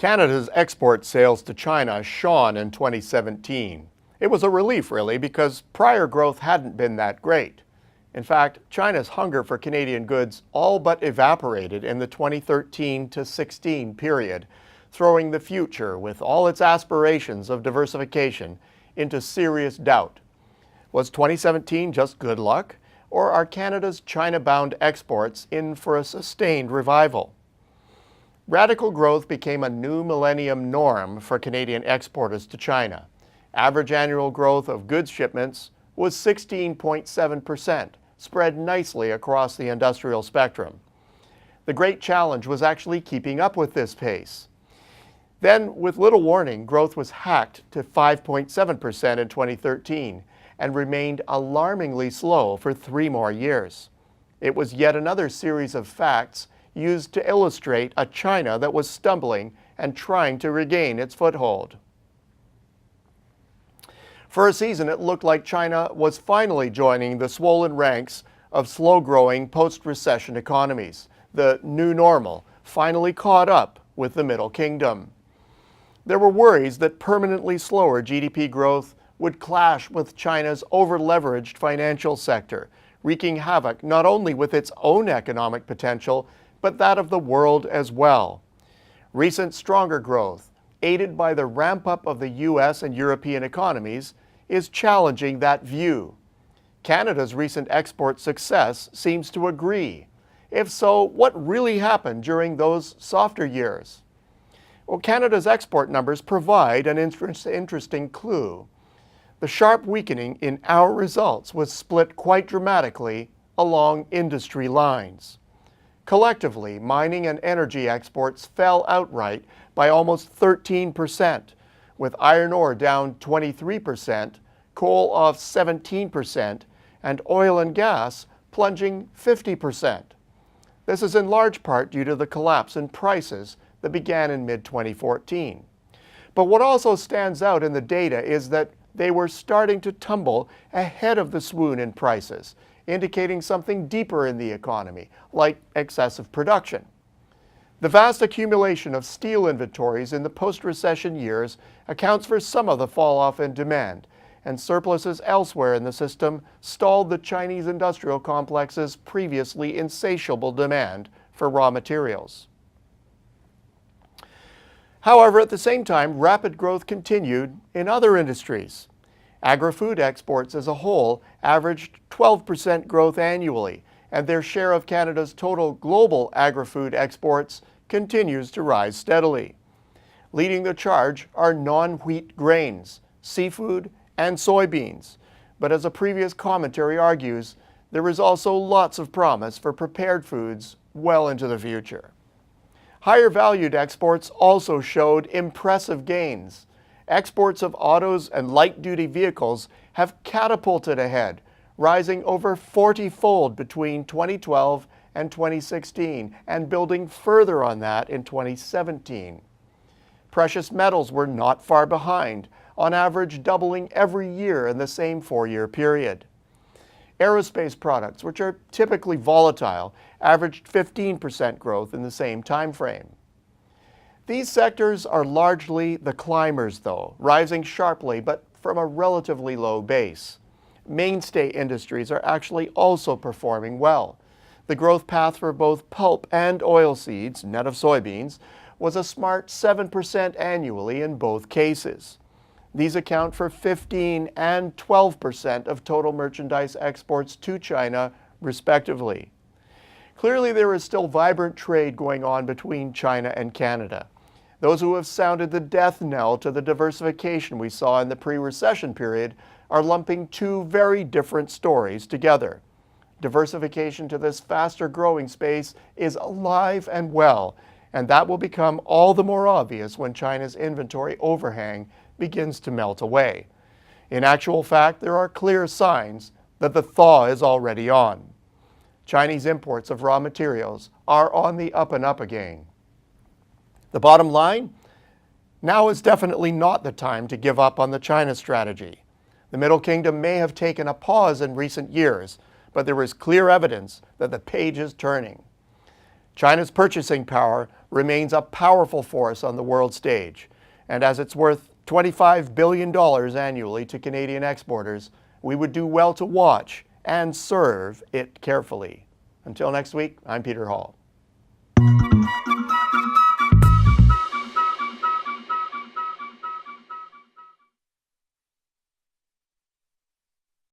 Canada's export sales to China shone in 2017. It was a relief, really, because prior growth hadn't been that great. In fact, China's hunger for Canadian goods all but evaporated in the 2013 to 16 period, throwing the future, with all its aspirations of diversification, into serious doubt. Was 2017 just good luck, or are Canada's China-bound exports in for a sustained revival? Radical growth became a new millennium norm for Canadian exporters to China. Average annual growth of goods shipments was 16.7%, spread nicely across the industrial spectrum. The great challenge was actually keeping up with this pace. Then, with little warning, growth was hacked to 5.7% in 2013 and remained alarmingly slow for 3 more years. It was yet another series of facts used to illustrate a China that was stumbling and trying to regain its foothold. For a season, it looked like China was finally joining the swollen ranks of slow-growing post-recession economies. The new normal finally caught up with the Middle Kingdom. There were worries that permanently slower GDP growth would clash with China's over-leveraged financial sector, wreaking havoc not only with its own economic potential, but that of the world as well. Recent stronger growth, aided by the ramp-up of the US and European economies, is challenging that view. Canada's recent export success seems to agree. If so, what really happened during those softer years? Well, Canada's export numbers provide an interesting clue. The sharp weakening in our results was split quite dramatically along industry lines. Collectively, mining and energy exports fell outright by almost 13%, with iron ore down 23%, coal off 17%, and oil and gas plunging 50%. This is in large part due to the collapse in prices that began in mid-2014. But what also stands out in the data is that they were starting to tumble ahead of the swoon in prices, indicating something deeper in the economy, like excessive production. The vast accumulation of steel inventories in the post-recession years accounts for some of the fall-off in demand, and surpluses elsewhere in the system stalled the Chinese industrial complex's previously insatiable demand for raw materials. However, at the same time, rapid growth continued in other industries. Agri-food exports as a whole averaged 12% growth annually, and their share of Canada's total global agri-food exports continues to rise steadily. Leading the charge are non-wheat grains, seafood, and soybeans. But as a previous commentary argues, there is also lots of promise for prepared foods well into the future. Higher valued exports also showed impressive gains. Exports of autos and light-duty vehicles have catapulted ahead, rising over 40-fold between 2012 and 2016, and building further on that in 2017. Precious metals were not far behind, on average doubling every year in the same 4-year period. Aerospace products, which are typically volatile, averaged 15% growth in the same time frame. These sectors are largely the climbers, though, rising sharply but from a relatively low base. Mainstay industries are actually also performing well. The growth path for both pulp and oilseeds, net of soybeans, was a smart 7% annually in both cases. These account for 15% and 12% of total merchandise exports to China, respectively. Clearly, there is still vibrant trade going on between China and Canada. Those who have sounded the death knell to the diversification we saw in the pre-recession period are lumping two very different stories together. Diversification to this faster growing space is alive and well, and that will become all the more obvious when China's inventory overhang begins to melt away. In actual fact, there are clear signs that the thaw is already on. Chinese imports of raw materials are on the up and up again. The bottom line? Now is definitely not the time to give up on the China strategy. The Middle Kingdom may have taken a pause in recent years, but there is clear evidence that the page is turning. China's purchasing power remains a powerful force on the world stage. And as it's worth $25 billion annually to Canadian exporters, we would do well to watch and serve it carefully. Until next week, I'm Peter Hall.